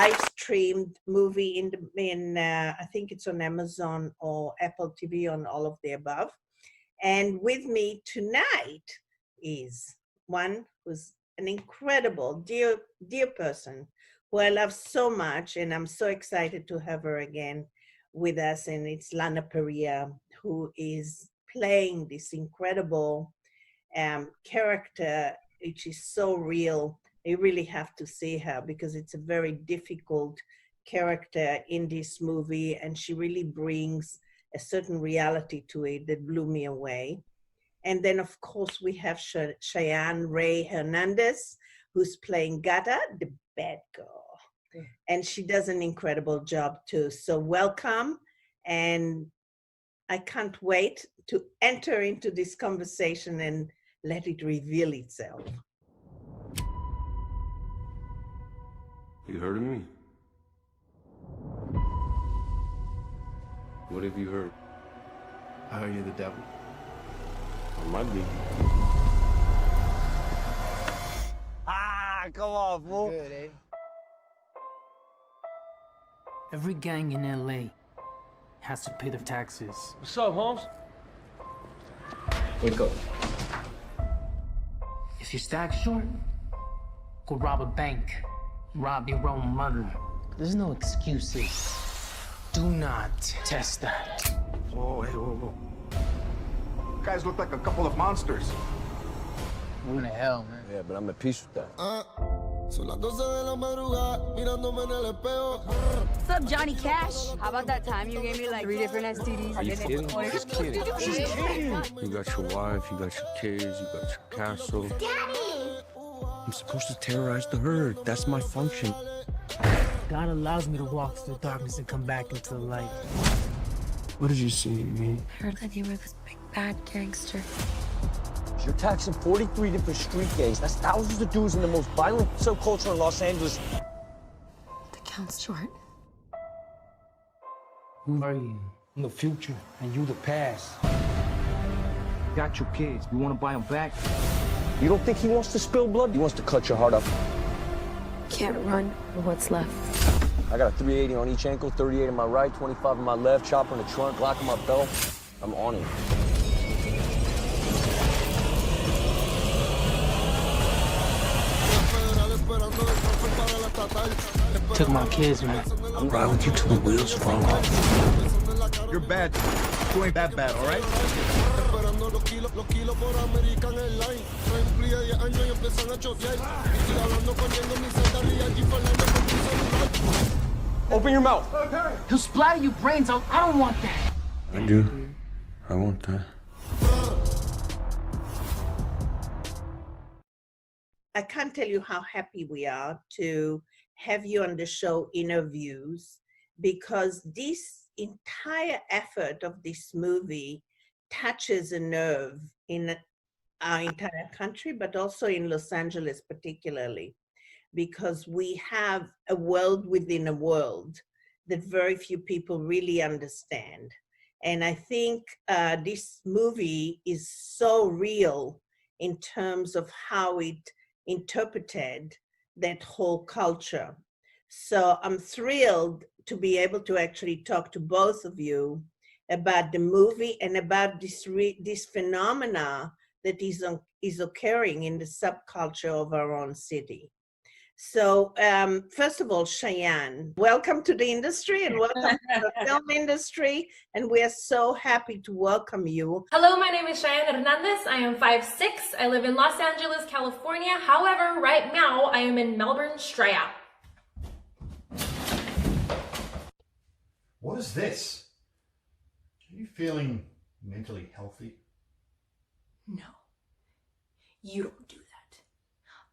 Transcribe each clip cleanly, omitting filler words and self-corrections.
live streamed movie in I think it's on Amazon or Apple TV, on all of the above. And with me tonight is one who's an incredible, dear person who I love so much, and I'm so excited to have her again with us. And it's Lana, who is playing this incredible character, which is so real. You really have to see her because it's a very difficult character in this movie, and she really brings a certain reality to it that blew me away. And then, of course, we have Cheysnne Ray Hernandez, who's playing Gata, the bad girl. And she does an incredible job too. So welcome. And I can't wait to enter into this conversation and let it reveal itself. You heard of me? What have you heard? I heard you're the devil. I might be. Come on, fool. Good, eh? Every gang in LA has to pay their taxes. What's up, Holmes? Wake up. If you're stacked short, go rob a bank. Rob your own mother. There's no excuses. Do not test that. Whoa, hey, whoa. You guys look like a couple of monsters. What the hell, man? Yeah, but I'm at peace with that. Son las 12 de la madrugada, mirándome en el espejo. What's up, Johnny Cash? How about that time you gave me like 3 different STDs? Are you kidding? She's kidding. She's kidding. You got your wife, you got your kids, you got your castle. Daddy! I'm supposed to terrorize the herd. That's my function. God allows me to walk through the darkness and come back into the light. What did you see in me? I heard that you were this big bad gangster. You're taxing 43 different street gangs. That's thousands of dudes in the most violent subculture in Los Angeles. The count's short. Who are you? I'm the future, and you the past. Got your kids. You want to buy them back? You don't think he wants to spill blood? He wants to cut your heart up. Can't run with what's left. I got a 380 on each ankle, 38 in my right, 25 in my left, chopper in the trunk, Glock in my belt. I'm on it. Took my kids, man. I'm riding with you till the wheels fall off. You're bad. You ain't that bad, all right? Open your mouth. He'll splatter your brains out. I don't want that. I do. I want that. I can't tell you how happy we are to have you on the show Interviews, because this entire effort of this movie touches a nerve in our entire country, but also in Los Angeles particularly, because we have a world within a world that very few people really understand. And I think this movie is so real in terms of how it interpreted that whole culture. So I'm thrilled to be able to actually talk to both of you about the movie and about this phenomena that is occurring in the subculture of our own city. So first of all, Cheysnne, welcome to the industry and welcome to the film industry. And we are so happy to welcome you. Hello, my name is Cheysnne Hernandez. I am 5'6". I live in Los Angeles, California. However, right now I am in Melbourne, Australia. What is this? Are you feeling mentally healthy? No, you don't do that.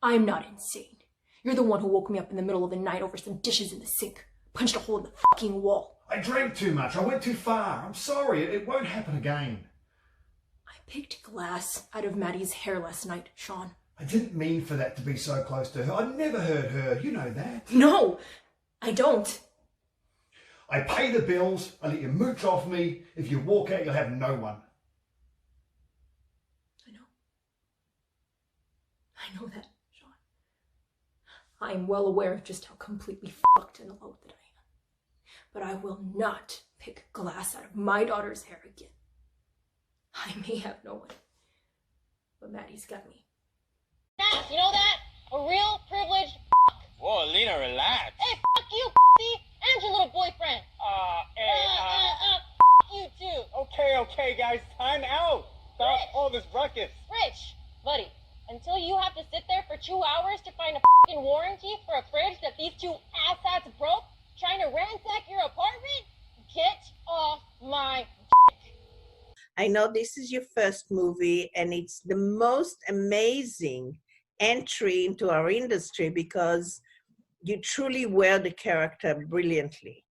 I'm not insane. You're the one who woke me up in the middle of the night over some dishes in the sink, punched a hole in the fucking wall. I drank too much. I went too far. I'm sorry. It won't happen again. I picked glass out of Maddie's hair last night, Sean. I didn't mean for that to be so close to her. I never hurt her. You know that. No, I don't. I pay the bills. I let you mooch off me. If you walk out, you'll have no one. I know that, Sean. I am well aware of just how completely fucked and alone that I am. But I will not pick glass out of my daughter's hair again. I may have no one, but Maddie's got me. You know that? A real privileged Whoa, Lena, relax. Hey, fuck you, and your little boyfriend. You too. Okay, guys, time out. Stop all this ruckus. Rich, buddy, until you have to sit there for 2 hours to find a fucking warranty for a fridge that these two asshats broke, trying to ransack your apartment, get off my dick. I know this is your first movie and it's the most amazing entry into our industry because you truly wear the character brilliantly.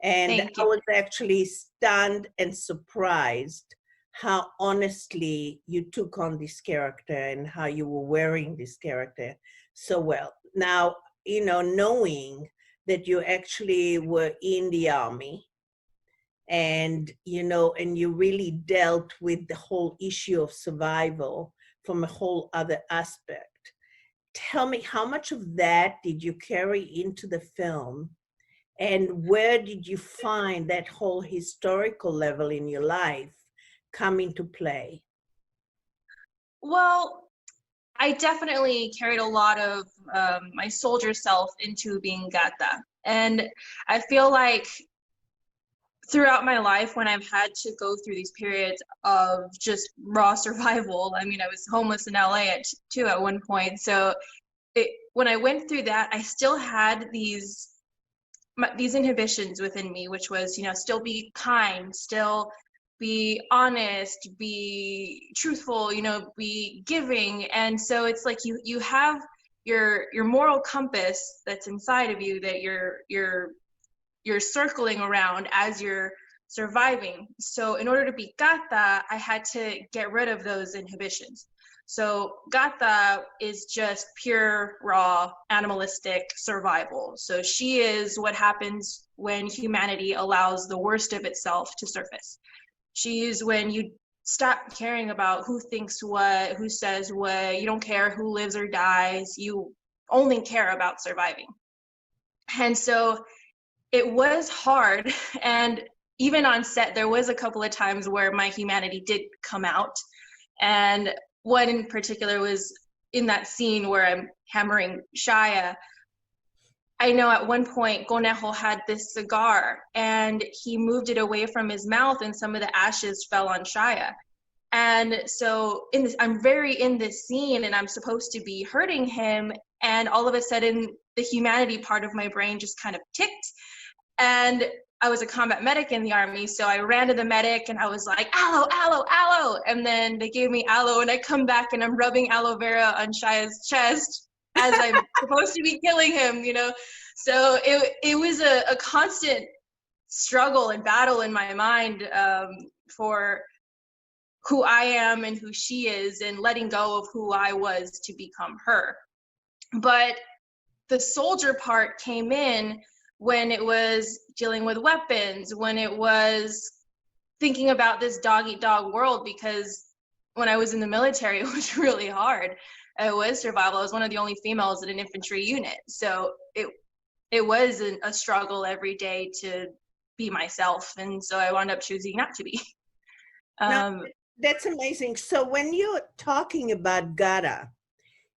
And I was actually stunned and surprised how honestly you took on this character and how you were wearing this character so well. Now, you know, knowing that you actually were in the army and, you know, and you really dealt with the whole issue of survival from a whole other aspect. Tell me, how much of that did you carry into the film? And where did you find that whole historical level in your life come into play? Well, I definitely carried a lot of my soldier self into being gata. And I feel like throughout my life, when I've had to go through these periods of just raw survival, I mean, I was homeless in LA too at one point. So when I went through that, I still had these inhibitions within me, which was, you know, still be kind, still be honest, be truthful, you know, be giving. And so it's like you have your moral compass that's inside of you that you're circling around as you're surviving. So in order to be gata, I had to get rid of those inhibitions. So gata is just pure, raw, animalistic survival. So she is what happens when humanity allows the worst of itself to surface. She is when you stop caring about who thinks what, who says what, you don't care who lives or dies, you only care about surviving. And so it was hard, and even on set, there was a couple of times where my humanity did come out. And one in particular was in that scene where I'm hammering Shia. I know at one point, Conejo had this cigar, and he moved it away from his mouth, and some of the ashes fell on Shia. And so I'm very in this scene, and I'm supposed to be hurting him, and all of a sudden, the humanity part of my brain just kind of ticked. And I was a combat medic in the Army, so I ran to the medic and I was like, aloe, aloe, aloe. And then they gave me aloe, and I come back and I'm rubbing aloe vera on Shia's chest as I'm supposed to be killing him, you know? So it was a constant struggle and battle in my mind for who I am and who she is, and letting go of who I was to become her. But the soldier part came in when it was dealing with weapons, when it was thinking about this dog-eat-dog world, because when I was in the military, it was really hard. It was survival. I was one of the only females in an infantry unit. So it was a struggle every day to be myself. And so I wound up choosing not to be. Now, that's amazing. So when you're talking about Gata,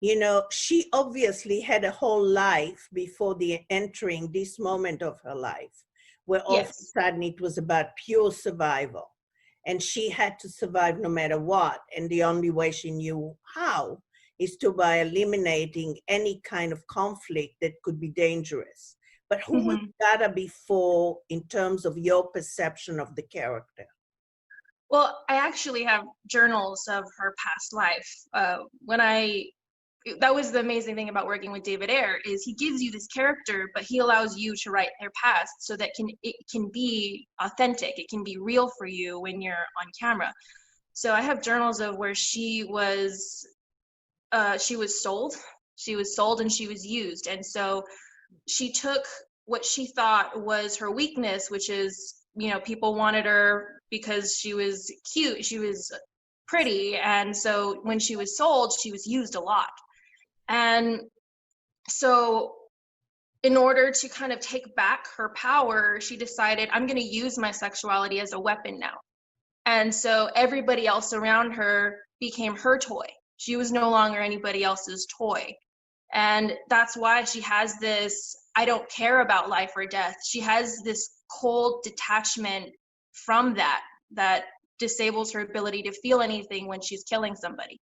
you know, she obviously had a whole life before entering this moment of her life, where all of a sudden it was about pure survival. And she had to survive no matter what. And the only way she knew how is by eliminating any kind of conflict that could be dangerous. But who was Gata before in terms of your perception of the character? Well, I actually have journals of her past life. That was the amazing thing about working with David Ayer, is he gives you this character, but he allows you to write their past so that it can be authentic. It can be real for you when you're on camera. So I have journals of where she was sold. She was sold and she was used. And so she took what she thought was her weakness, which is, you know, people wanted her because she was cute, she was pretty. And so when she was sold, she was used a lot. And So in order to kind of take back her power, she decided, I'm going to use my sexuality as a weapon now. And so everybody else around her became her toy. She was no longer anybody else's toy. And that's why she has this, I don't care about life or death. She has this cold detachment from that disables her ability to feel anything when she's killing somebody.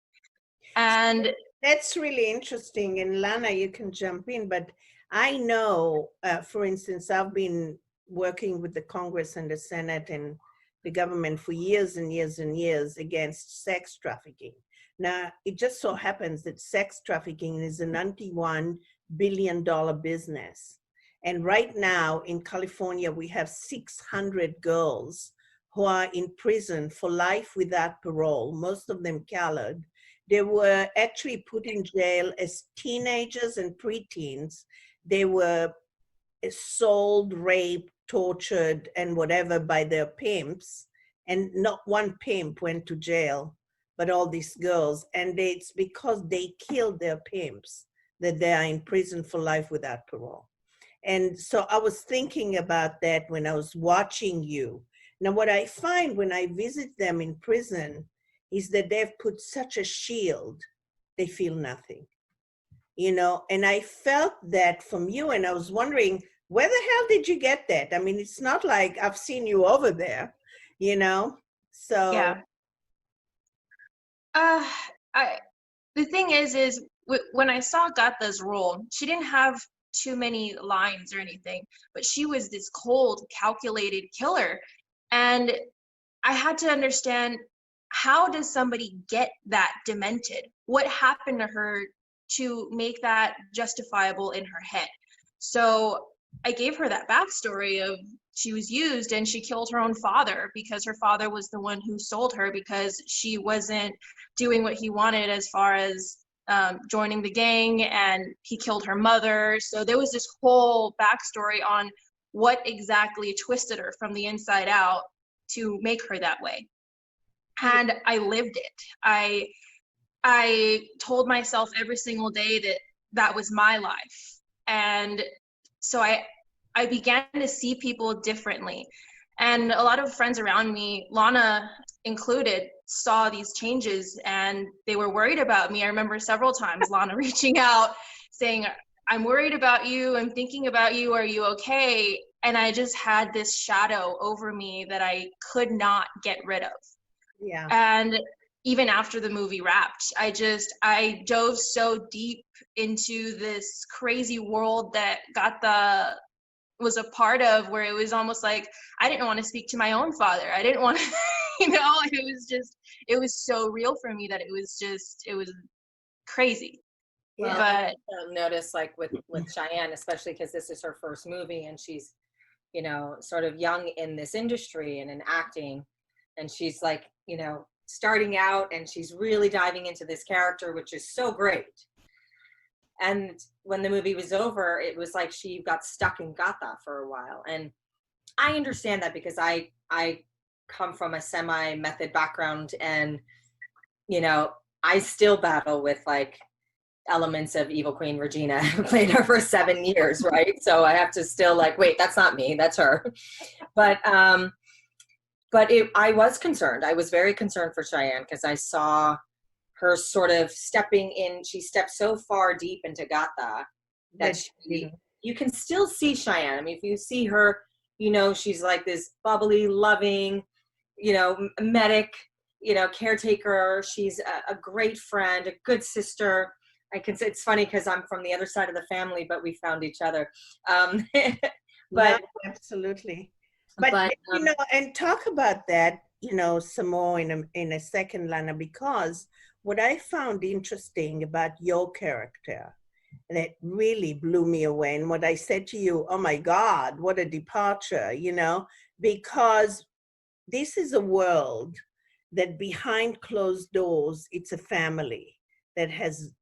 And that's really interesting. And Lana, you can jump in, but I know, for instance, I've been working with the Congress and the Senate and the government for years and years and years against sex trafficking. Now, it just so happens that sex trafficking is a $91 billion business. And right now in California, we have 600 girls who are in prison for life without parole, most of them colored. They were actually put in jail as teenagers and preteens. They were sold, raped, tortured, and whatever by their pimps. And not one pimp went to jail, but all these girls. And it's because they killed their pimps that they are in prison for life without parole. And so I was thinking about that when I was watching you. Now, what I find when I visit them in prison is that they've put such a shield, they feel nothing, you know? And I felt that from you, and I was wondering, where the hell did you get that? I mean, it's not like I've seen you over there, you know? So. Yeah. The thing is when I saw Gatha's role, she didn't have too many lines or anything, but she was this cold, calculated killer. And I had to understand, how does somebody get that demented? What happened to her to make that justifiable in her head? So I gave her that backstory of she was used and she killed her own father because her father was the one who sold her because she wasn't doing what he wanted as far as joining the gang, and he killed her mother. So there was this whole backstory on what exactly twisted her from the inside out to make her that way. And I lived it. I told myself every single day that that was my life. And so I began to see people differently. And a lot of friends around me, Lana included, saw these changes and they were worried about me. I remember several times Lana reaching out saying, I'm worried about you, I'm thinking about you, are you okay? And I just had this shadow over me that I could not get rid of. Yeah. And even after the movie wrapped, I dove so deep into this crazy world that Gatha was a part of, where it was almost like I didn't want to speak to my own father. I didn't want to, it was so real for me that it was crazy. Well, But I notice like with Cheysnne, especially because this is her first movie and she's, sort of young in this industry and in acting, and she's like, starting out, and she's really diving into this character, which is so great. And when the movie was over, it was like she got stuck in Gatha for a while. And I understand that because I come from a semi-method background, and, I still battle with like elements of Evil Queen Regina. I played her for 7 years, right? So I have to still like, wait, that's not me, that's her. But I was concerned. I was very concerned for Cheysnne because I saw her sort of stepping in. She stepped so far deep into Gatha that you can still see Cheysnne. I mean, if you see her, she's like this bubbly, loving, medic, caretaker. She's a great friend, a good sister. I can say it's funny because I'm from the other side of the family, but we found each other. But no, absolutely. But and talk about that, some more in a second, Lana, because what I found interesting about your character that really blew me away, and what I said to you, oh my God, what a departure, because this is a world that behind closed doors, it's a family that has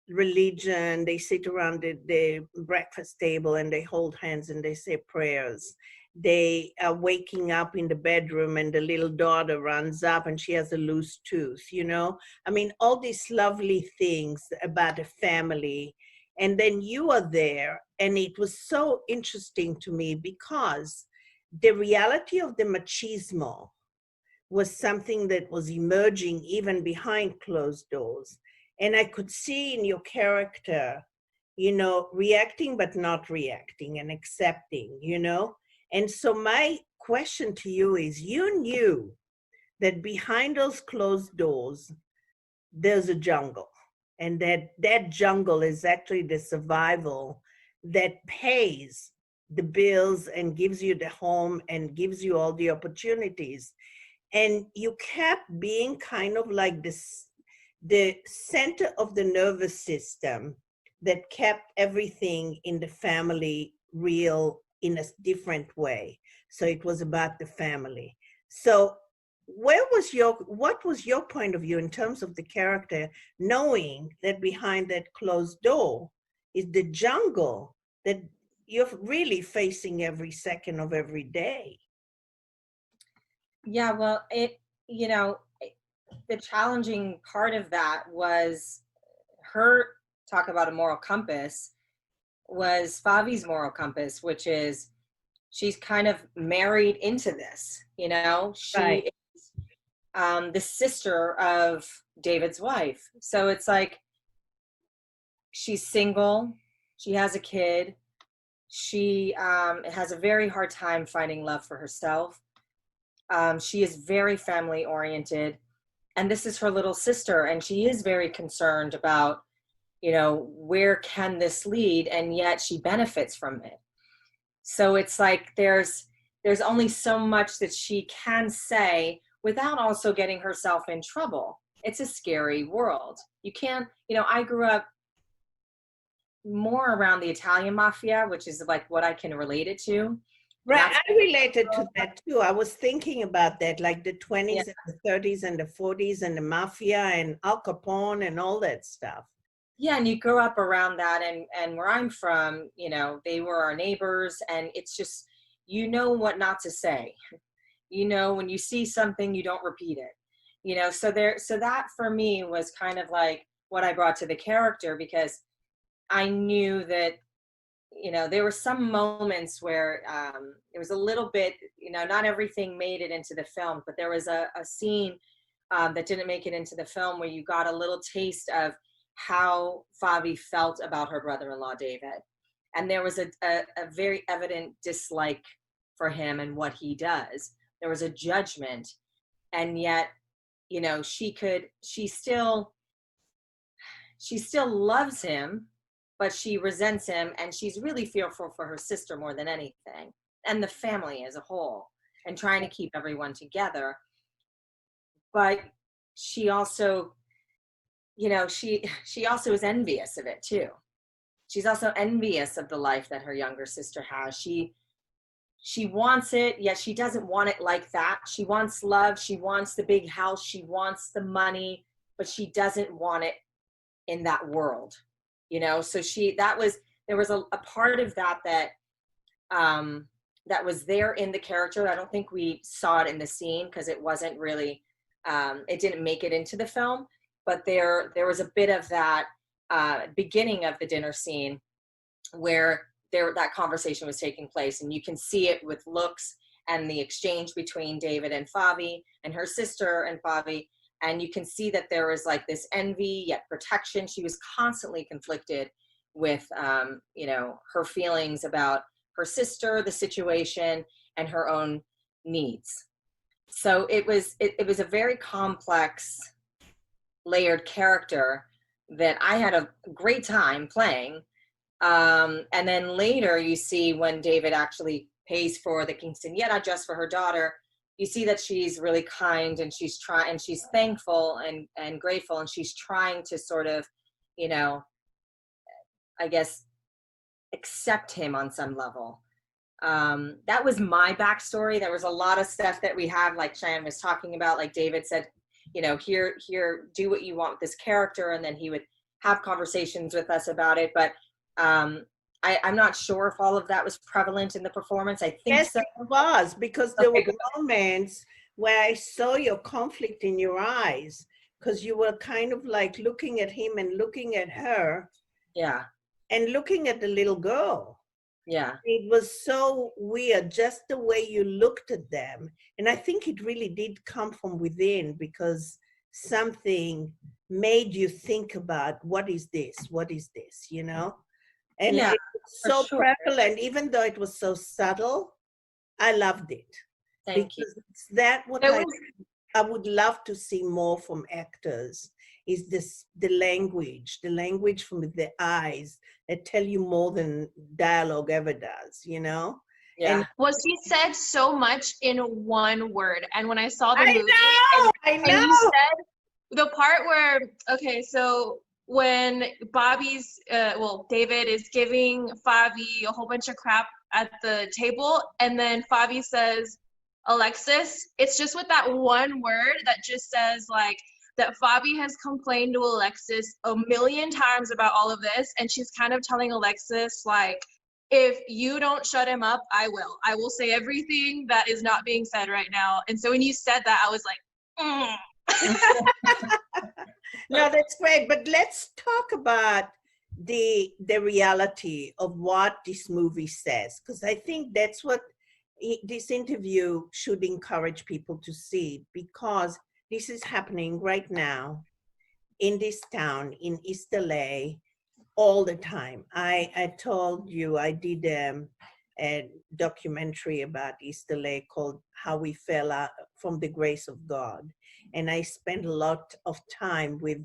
religion. They sit around the breakfast table and they hold hands and they say prayers. They are waking up in the bedroom and the little daughter runs up and she has a loose tooth, I mean, all these lovely things about a family. And then you are there. And it was so interesting to me because the reality of the machismo was something that was emerging even behind closed doors. And I could see in your character, you know, reacting but not reacting and accepting, you know? And so my question to you is, you knew that behind those closed doors, there's a jungle. And that jungle is actually the survival that pays the bills and gives you the home and gives you all the opportunities. And you kept being kind of like this, the center of the nervous system that kept everything in the family real in a different way. So it was about the family. So what was your point of view in terms of the character, knowing that behind that closed door is the jungle that you're really facing every second of every day? Yeah, well, the challenging part of that was her talk about a moral compass was Favi's moral compass, which is she's kind of married into this, you know, she Right. is the sister of David's wife. So it's like she's single, she has a kid, she has a very hard time finding love for herself. She is very family oriented, and this is her little sister, and she is very concerned about, you know, where can this lead, and yet she benefits from it. So it's like there's only so much that she can say without also getting herself in trouble. It's a scary world. You can't, you know, I grew up more around the Italian mafia, which is like what I can relate it to. Right, I related to that too. I was thinking about that, like the 20s Yeah. and the 30s and the 40s and the mafia and Al Capone and all that stuff. Yeah, and you grow up around that, and where I'm from, you know, they were our neighbors, and it's just, you know what not to say. You know, when you see something, you don't repeat it. You know, so that for me was kind of like what I brought to the character, because I knew that, you know, there were some moments where it was a little bit, you know, not everything made it into the film, but there was a scene that didn't make it into the film where you got a little taste of how Favi felt about her brother-in-law, David. And there was a very evident dislike for him and what he does. There was a judgment, and yet, you know, she still loves him, but she resents him, and she's really fearful for her sister more than anything, and the family as a whole, and trying to keep everyone together. But she also, you know, she also is envious of it too. She's also envious of the life that her younger sister has. She wants it, yet she doesn't want it like that. She wants love, she wants the big house, she wants the money, but she doesn't want it in that world. You know, so there was a part of that that was there in the character. I don't think we saw it in the scene because it wasn't really, it didn't make it into the film, but there was a bit of that beginning of the dinner scene where that conversation was taking place, and you can see it with looks and the exchange between David and Favi and her sister and Favi. And you can see that there was like this envy, yet protection. She was constantly conflicted with, you know, her feelings about her sister, the situation, and her own needs. So it was a very complex, layered character that I had a great time playing. And then later you see when David actually pays for the quinceañera just for her daughter, you see that she's really kind, and she's thankful and grateful, and she's trying to sort of, you know, I guess, accept him on some level. That was my backstory. There was a lot of stuff that we have, like Cheysnne was talking about, like David said, you know, here, do what you want with this character, and then he would have conversations with us about it. But I'm not sure if all of that was prevalent in the performance. I think yes, so. it was, because there were moments where I saw your conflict in your eyes, because you were kind of like looking at him and looking at her. Yeah. and looking at the little girl. Yeah. It was so weird, just the way you looked at them. And I think it really did come from within, because something made you think about, what is this? What is this? You know? And Yeah, it was for so sure. prevalent, even though it was so subtle, I loved it. Thank you. Because it's that what I would love to see more from actors, is this the language from the eyes that tell you more than dialogue ever does, you know? Yeah. And Well, she said so much in one word. And when I saw the movie, I know. and you said the part where, okay, so when Bobby's, David is giving Fabi a whole bunch of crap at the table, and then Fabi says, Alexis, it's just with that one word that just says, like, that Fabi has complained to Alexis a million times about all of this, and she's kind of telling Alexis, like, if you don't shut him up, I will. I will say everything that is not being said right now. And so when you said that, I was like, No, that's great. But let's talk about the reality of what this movie says, because I think that's what this interview should encourage people to see, because this is happening right now in this town in East LA all the time. I told you I did a documentary about East LA called How We Fell Out from the Grace of God. And I spent a lot of time with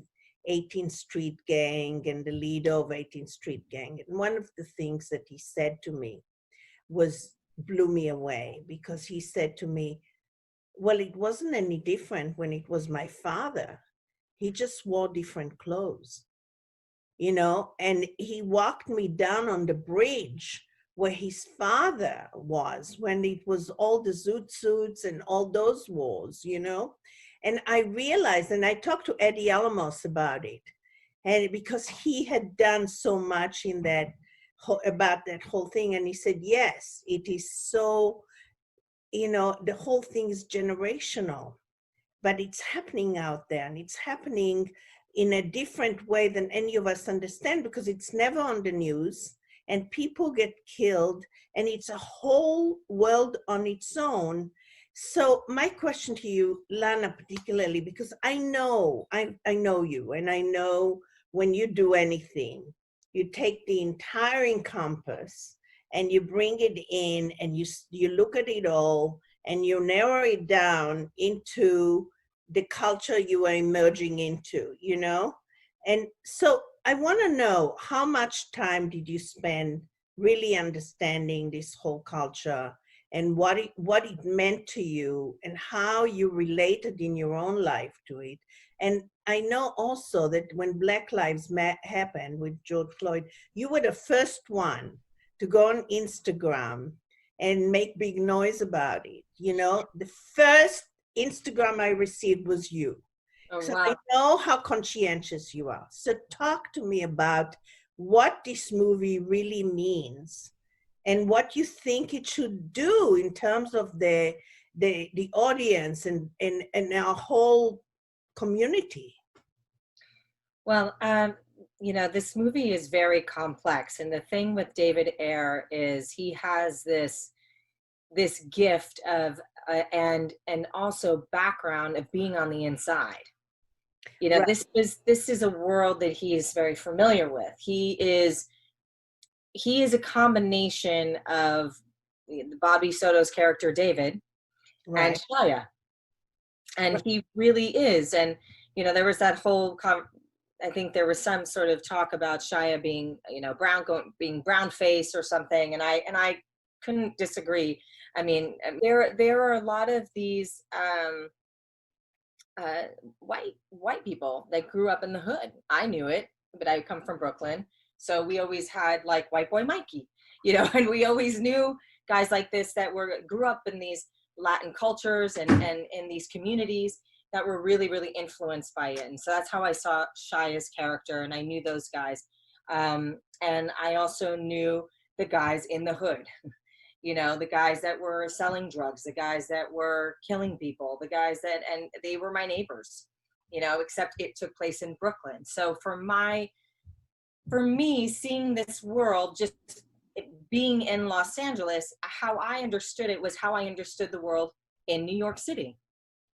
18th Street Gang and the leader of 18th Street Gang. And one of the things that he said to me blew me away, because he said to me, well, it wasn't any different when it was my father. He just wore different clothes, you know, and he walked me down on the bridge where his father was when it was all the zoot suits and all those wars, you know. And I realized, and I talked to Eddie Alamos about it, and because he had done so much in that, about that whole thing, and he said, yes, it is so, you know, the whole thing is generational, but it's happening out there, and it's happening in a different way than any of us understand, because it's never on the news, and people get killed, and it's a whole world on its own. So my question to you, Lana, particularly, because I know you, and I know when you do anything, you take the entire encompass and you bring it in, and you look at it all, and you narrow it down into the culture you are emerging into, you know? And so I want to know, how much time did you spend really understanding this whole culture, and what it meant to you, and how you related in your own life to it? And I know also that when Black Lives happened with George Floyd, you were the first one to go on Instagram and make big noise about it. You know, the first Instagram I received was you. Oh, so wow. I know how conscientious you are. So talk to me about what this movie really means, and what you think it should do in terms of the audience and our whole community. Well, you know, this movie is very complex, and the thing with David Ayer is he has this gift of and also background of being on the inside. You know, Right. this is a world that he is very familiar with. He is a combination of Bobby Soto's character David, Right. and Shia, and he really is. And you know, there was that whole I think there was some sort of talk about Shia being, you know, being brown face or something, and I couldn't disagree. I mean, there are a lot of these white people that grew up in the hood. I knew it, but I come from Brooklyn, so we always had like White Boy Mikey, you know, and we always knew guys like this that grew up in these Latin cultures and in these communities that were really, really influenced by it. And so that's how I saw Shia's character, and I knew those guys. And I also knew the guys in the hood, you know, the guys that were selling drugs, the guys that were killing people, the guys that, and they were my neighbors, you know, except it took place in Brooklyn. So for my for me, seeing this world, just being in Los Angeles, how I understood it was how I understood the world in New York City,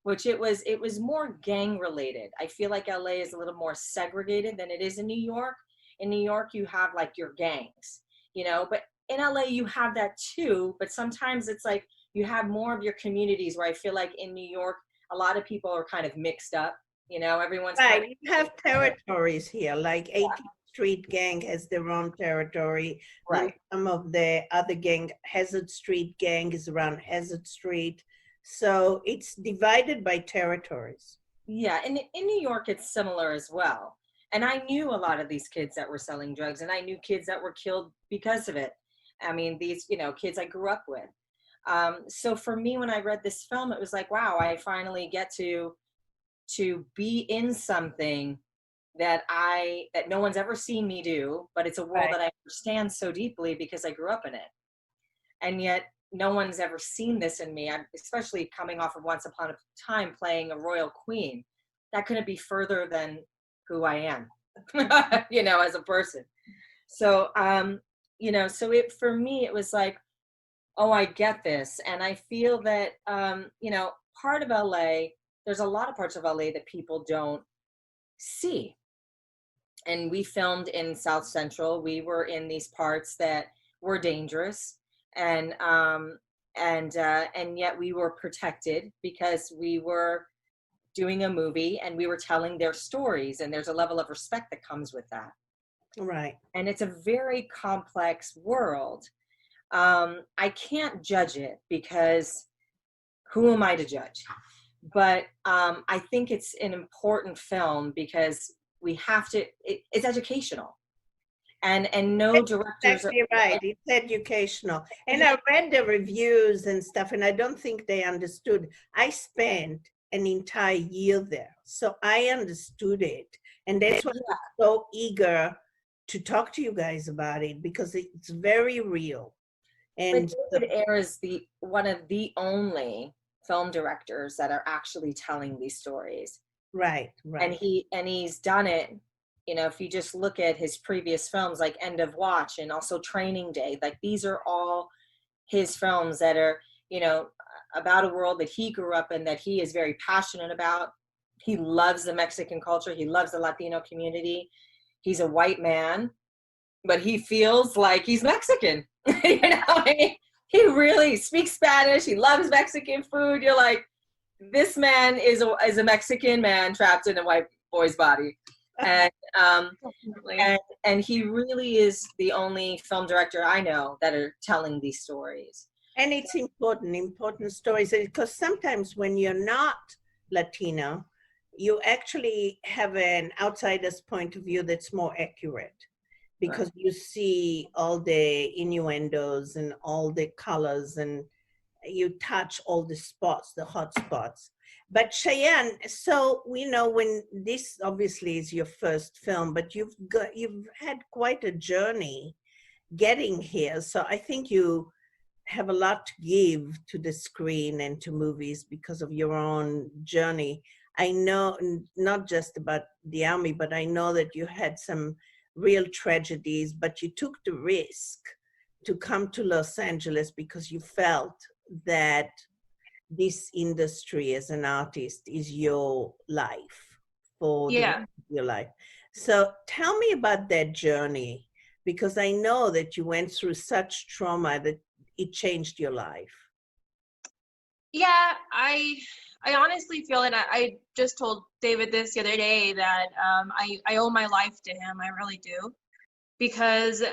which it was more gang related. I feel like LA is a little more segregated than it is in New York. In New York, you have like your gangs, you know, but in LA you have that too, but sometimes it's like you have more of your communities, where I feel like in New York, a lot of people are kind of mixed up, you know, everyone's right. kind of, You have territories here, like 18th Street gang has their own territory. Then right. some of the other gang, Hazard Street gang is around Hazard Street. So it's divided by territories. Yeah, and in New York, it's similar as well. And I knew a lot of these kids that were selling drugs, and I knew kids that were killed because of it. I mean, these, you know, kids I grew up with. So for me, when I read this film, it was like, wow, I finally get to be in something that no one's ever seen me do, but it's a world Right. that I understand so deeply because I grew up in it. And yet no one's ever seen this in me. I'm especially coming off of Once Upon a Time playing a royal queen. That couldn't be further than who I am, you know, as a person. So, you know, so for me, it was like, oh, I get this. And I feel that, you know, part of LA, there's a lot of parts of LA that people don't see. And we filmed in South Central. We were in these parts that were dangerous, and yet we were protected because we were doing a movie and we were telling their stories, and there's a level of respect that comes with that. Right. And it's a very complex world. I can't judge it because who am I to judge? But I think it's an important film because we have to, it's educational. And no That's directors exactly right. It's educational. And I read the reviews and stuff, and I don't think they understood. I spent an entire year there, so I understood it. And that's why I'm so eager to talk to you guys about it, because it's very real. And but David Ayer is one of the only film directors that are actually telling these stories. Right. And he's done it. You know, if you just look at his previous films like End of Watch and also Training Day, like these are all his films that are, you know, about a world that he grew up in, that he is very passionate about. He loves the Mexican culture. He loves the Latino community. He's a white man, but he feels like he's Mexican. You know, I mean, he really speaks Spanish. He loves Mexican food. You're like, this man is a Mexican man trapped in a white boy's body. And and he really is the only film director I know that are telling these stories. And it's important stories, because sometimes when you're not Latino, you actually have an outsider's point of view that's more accurate, because Right. you see all the innuendos and all the colors, and you touch all the spots, the hot spots. But Cheysnne, so we know, when this obviously is your first film, but you've had quite a journey getting here. So I think you have a lot to give to the screen and to movies because of your own journey. I know not just about the army, but I know that you had some real tragedies, but you took the risk to come to Los Angeles because you felt that this industry as an artist is your life, for the rest of your life. So tell me about that journey, because I know that you went through such trauma that it changed your life. Yeah, I honestly feel, and I just told David this the other day, that I owe my life to him. I really do, because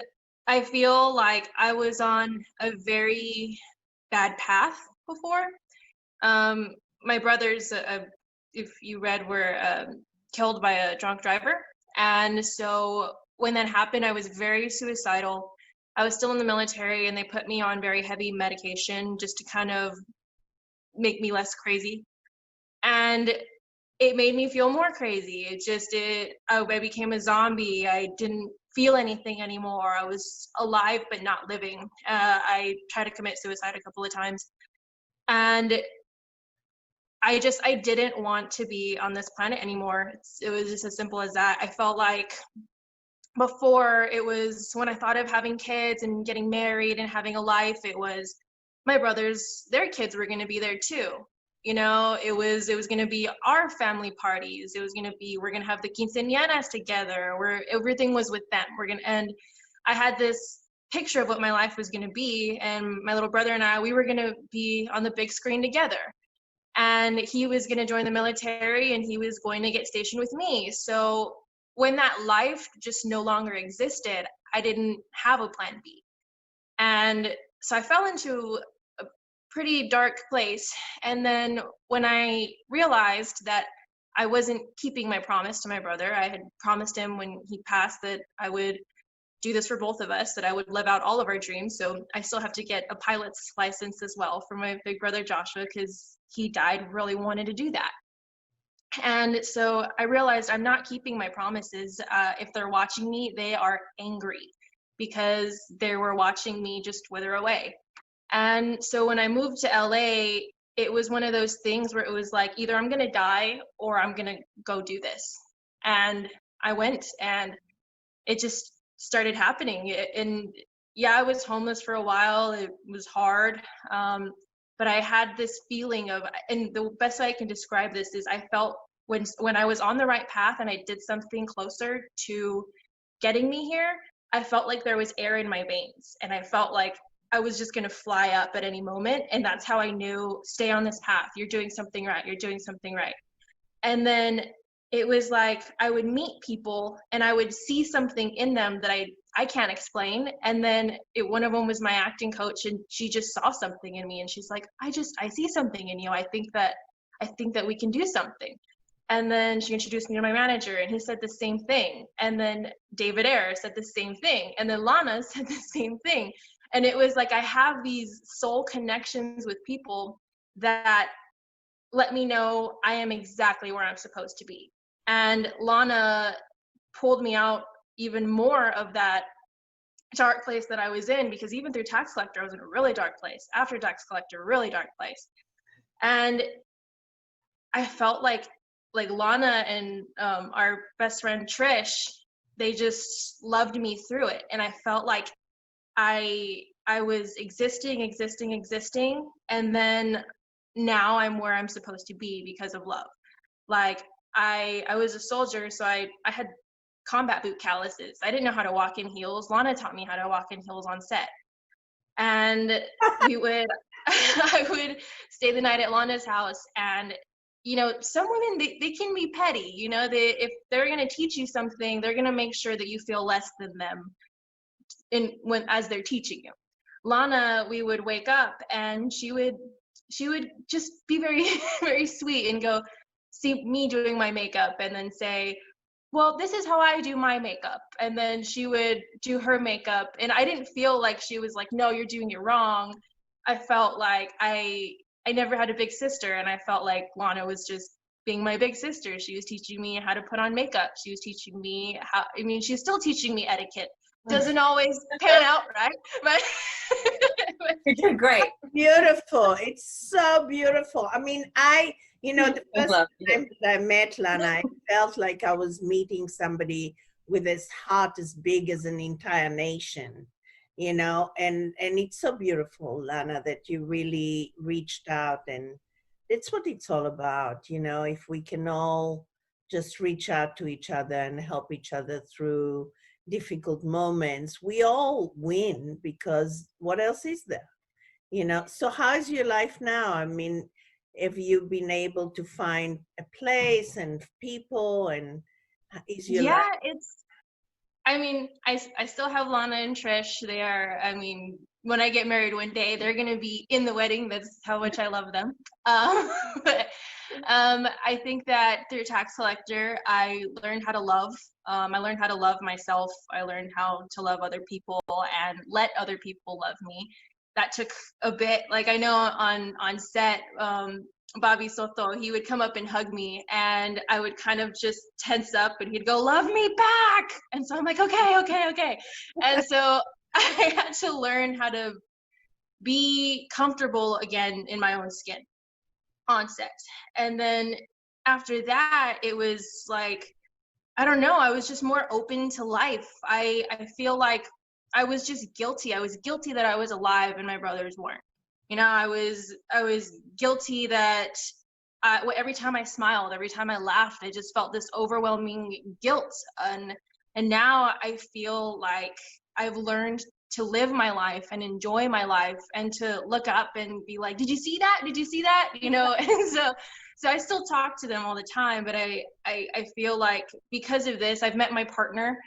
I feel like I was on a very bad path before. My brothers, if you read, were killed by a drunk driver. And so when that happened, I was very suicidal. I was still in the military, and they put me on very heavy medication just to kind of make me less crazy. And it made me feel more crazy. I became a zombie. I didn't feel anything anymore. I was alive but not living. I tried to commit suicide a couple of times. And I didn't want to be on this planet anymore. It was just as simple as that. I felt like before, it was when I thought of having kids and getting married and having a life, it was my brothers, their kids were going to be there too. You know, it was going to be our family parties. It was going to be, we're going to have the quinceañeras together, where everything was with them. And I had this picture of what my life was going to be. And my little brother and I, we were going to be on the big screen together. And he was going to join the military and he was going to get stationed with me. So when that life just no longer existed, I didn't have a plan B. And so I fell into a pretty dark place. And then when I realized that I wasn't keeping my promise to my brother, I had promised him when he passed that I would do this for both of us, that I would live out all of our dreams. So I still have to get a pilot's license as well for my big brother Joshua, because he died really wanted to do that. And so I realized I'm not keeping my promises. If they're watching me, they are angry because they were watching me just wither away. And so when I moved to LA, it was one of those things where it was like, either I'm going to die or I'm going to go do this. And I went, and it just started happening. And yeah, I was homeless for a while. It was hard. But I had this feeling of, and the best way I can describe this is I felt when I was on the right path and I did something closer to getting me here, I felt like there was air in my veins. And I felt like I was just going to fly up at any moment. And that's how I knew, stay on this path. You're doing something right. You're doing something right. And then it was like I would meet people and I would see something in them that I can't explain. And then one of them was my acting coach, and she just saw something in me, and she's like, I see something in you. I think that we can do something. And then she introduced me to my manager, and he said the same thing. And then David Ayer said the same thing. And then Lana said the same thing. And it was like I have these soul connections with people that let me know I am exactly where I'm supposed to be. And Lana pulled me out even more of that dark place that I was in, because even through Tax Collector, I was in a really dark place. After Tax Collector, really dark place. And I felt like Lana and our best friend Trish, they just loved me through it. And I felt like I was existing. And then now I'm where I'm supposed to be because of love. Like I was a soldier, so I had combat boot calluses. I didn't know how to walk in heels. Lana taught me how to walk in heels on set. And I would stay the night at Lana's house. And, you know, some women, they can be petty. You know, if they're going to teach you something, they're going to make sure that you feel less than them as they're teaching you. Lana, we would wake up and she would just be very, very sweet and go see me doing my makeup and then say, well, this is how I do my makeup. And then she would do her makeup. And I didn't feel like she was like, no, you're doing it wrong. I felt like I never had a big sister. And I felt like Lana was just being my big sister. She was teaching me how to put on makeup. She was teaching me she's still teaching me etiquette. Doesn't always pan out, right? But you're doing great. Beautiful. It's so beautiful. I mean, the first time that I met Lana, I felt like I was meeting somebody with his heart as big as an entire nation, you know, and it's so beautiful, Lana, that you really reached out, and it's what it's all about, you know, if we can all just reach out to each other and help each other through difficult moments, we all win, because what else is there, you know? So how's your life now? I mean, have you been able to find a place and people, and is your life? I still have Lana and Trish. They are, when I get married one day, they're going to be in the wedding. That's how much I love them. But I think that through Tax Collector, I learned how to love. I learned how to love myself. I learned how to love other people and let other people love me. That took a bit. Like I know on set, Bobby Soto, he would come up and hug me, and I would kind of just tense up, and he'd go, "Love me back." And so I'm like, okay. And so I had to learn how to be comfortable again in my own skin on set. And then after that, it was like I don't know, I was just more open to life. I feel like I was just guilty. I was guilty that I was alive and my brothers weren't. You know, I was guilty that every time I smiled, every time I laughed, I just felt this overwhelming guilt. And now I feel like I've learned to live my life and enjoy my life and to look up and be like, did you see that? Did you see that? You know, and so I still talk to them all the time, but I feel like because of this, I've met my partner,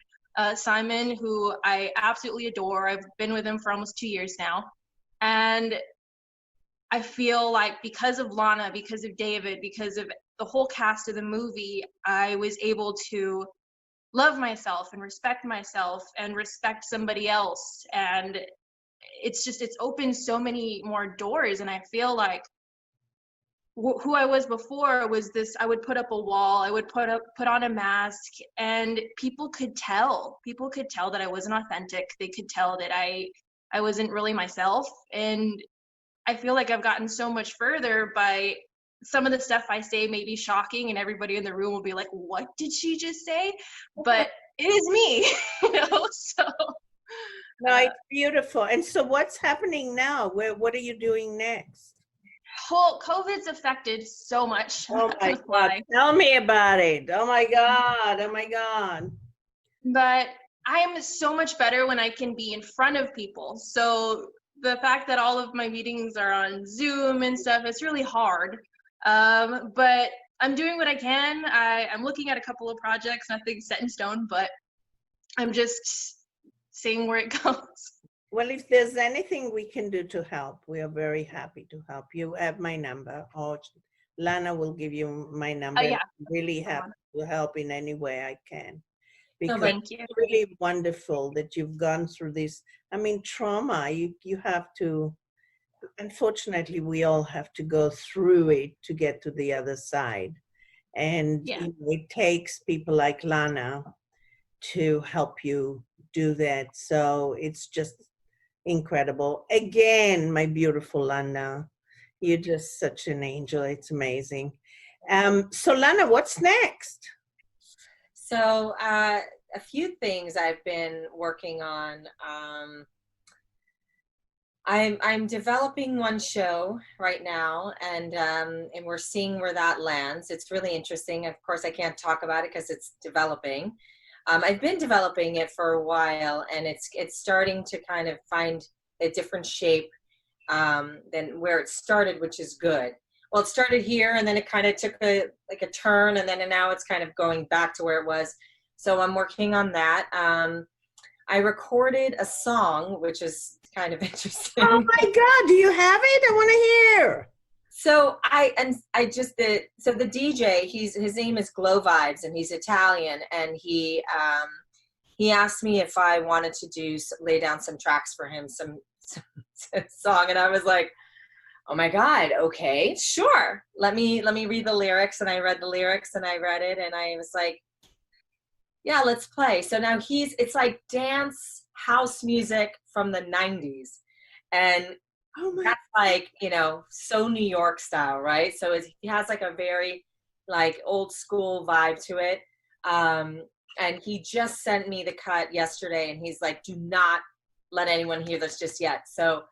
Simon, who I absolutely adore. I've been with him for almost 2 years now. And I feel like because of Lana, because of David, because of the whole cast of the movie, I was able to love myself and respect somebody else. And it's opened so many more doors. And I feel like who I was before was this, I would put up a wall, I would put on a mask, and people could tell that I wasn't authentic. They could tell that I wasn't really myself. And I feel like I've gotten so much further by some of the stuff I say may be shocking and everybody in the room will be like, what did she just say? But it is me, you know, so. No, it's beautiful. And so what's happening now? What are you doing next? COVID's affected so much. Oh my God, tell me about it. Oh my God, oh my God. But I am so much better when I can be in front of people. So the fact that all of my meetings are on Zoom and stuff, it's really hard. But I'm doing what I can. I'm looking at a couple of projects, nothing set in stone, but I'm just seeing where it goes. Well, if there's anything we can do to help, we are very happy to help. You have my number, or Lana will give you my number. Yeah. I'm really happy to help in any way I can. No, thank you. It's really wonderful that you've gone through this. I mean, trauma, you have to, unfortunately, we all have to go through it to get to the other side. And Yeah. you know, it takes people like Lana to help you do that. So it's just incredible. Again, my beautiful Lana, you're just such an angel. It's amazing. So Lana, what's next? So a few things I've been working on. I'm developing one show right now, and we're seeing where that lands. It's really interesting. Of course, I can't talk about it because it's developing. I've been developing it for a while, and it's starting to kind of find a different shape than where it started, which is good. Well, it started here, and then it kind of took a turn, and now it's kind of going back to where it was. So I'm working on that. I recorded a song, which is kind of interesting. Oh my God, do you have it? I want to hear. So the DJ, his name is Glow Vibes, and he's Italian, and he asked me if I wanted to lay down some tracks for him, some song, and I was like, oh my God, okay, sure. Let me read the lyrics. And I read the lyrics, and I read it, and I was like, yeah, let's play. So now it's like dance house music from the 90s. And that's like, you know, so New York style, right? So he has like a very like old school vibe to it. And he just sent me the cut yesterday, and he's like, do not let anyone hear this just yet. So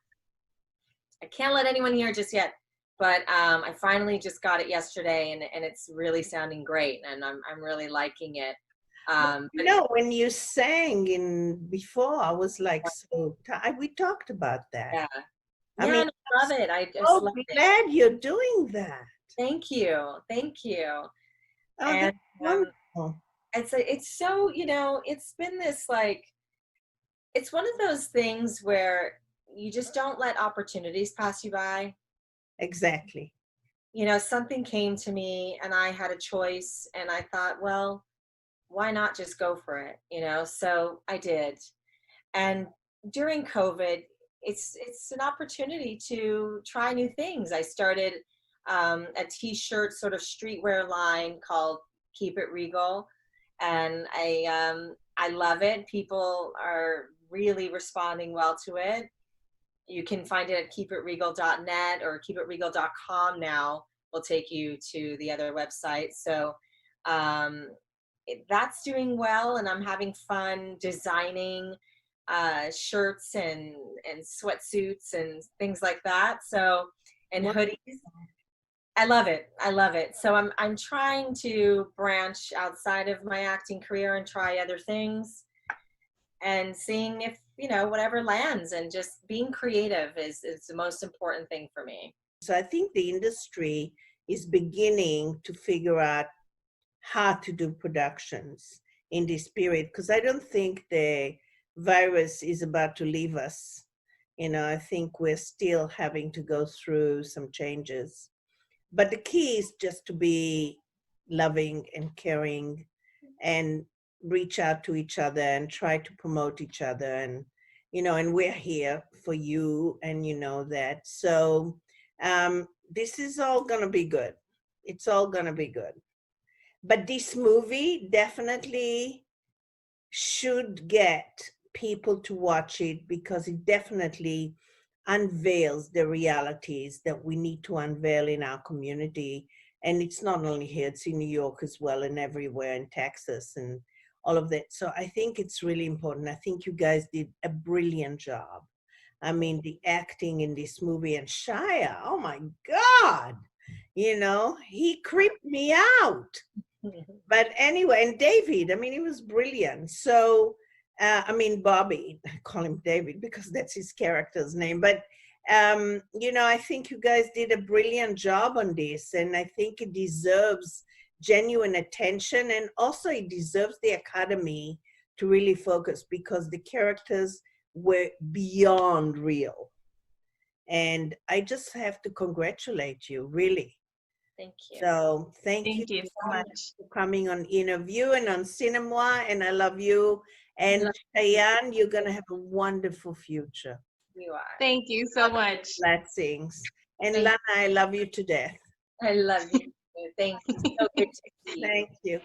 I can't let anyone hear it just yet, but I finally just got it yesterday, and it's really sounding great, and I'm really liking it. You know, when you sang before, I was like, we talked about that. Yeah. I mean, I love it. I just love glad you're doing that. Thank you. Thank you. Oh, and that's wonderful. It's so, you know, it's been this like, it's one of those things where you just don't let opportunities pass you by. Exactly. You know, something came to me, and I had a choice, and I thought, well, why not just go for it? You know, so I did. And during COVID, it's an opportunity to try new things. I started a t-shirt sort of streetwear line called Keep It Regal, and I love it. People are really responding well to it. You can find it at keepitregal.net or keepitregal.com now will take you to the other website. So that's doing well, and I'm having fun designing shirts and sweatsuits and things like that. So, and hoodies. I love it. I love it. So I'm trying to branch outside of my acting career and try other things, and seeing if, whatever lands, and just being creative is the most important thing for me. So I think the industry is beginning to figure out how to do productions in this period, because I don't think the virus is about to leave us. I think we're still having to go through some changes. But the key is just to be loving and caring and reach out to each other and try to promote each other. And, and we're here for you, and you know that. So this is all going to be good. It's all going to be good. But this movie definitely should get people to watch it, because it definitely unveils the realities that we need to unveil in our community. And it's not only here, it's in New York as well, and everywhere in Texas and all of that. So I think it's really important. I think you guys did a brilliant job. I mean, the acting in this movie, and Shia, oh my God, he creeped me out. But anyway, and David, I mean, he was brilliant. So, Bobby, I call him David because that's his character's name. But, I think you guys did a brilliant job on this. And I think it deserves genuine attention. And also it deserves the Academy to really focus, because the characters were beyond real. And I just have to congratulate you, really. Thank you. So thank you so much for coming on Interview and on Cinema, and I love you. And Cheysnne, you're going to have a wonderful future. You are. Thank you so much. Blessings. And Lana, I love you to death. I love you. Thank you. So good to see you. Thank you.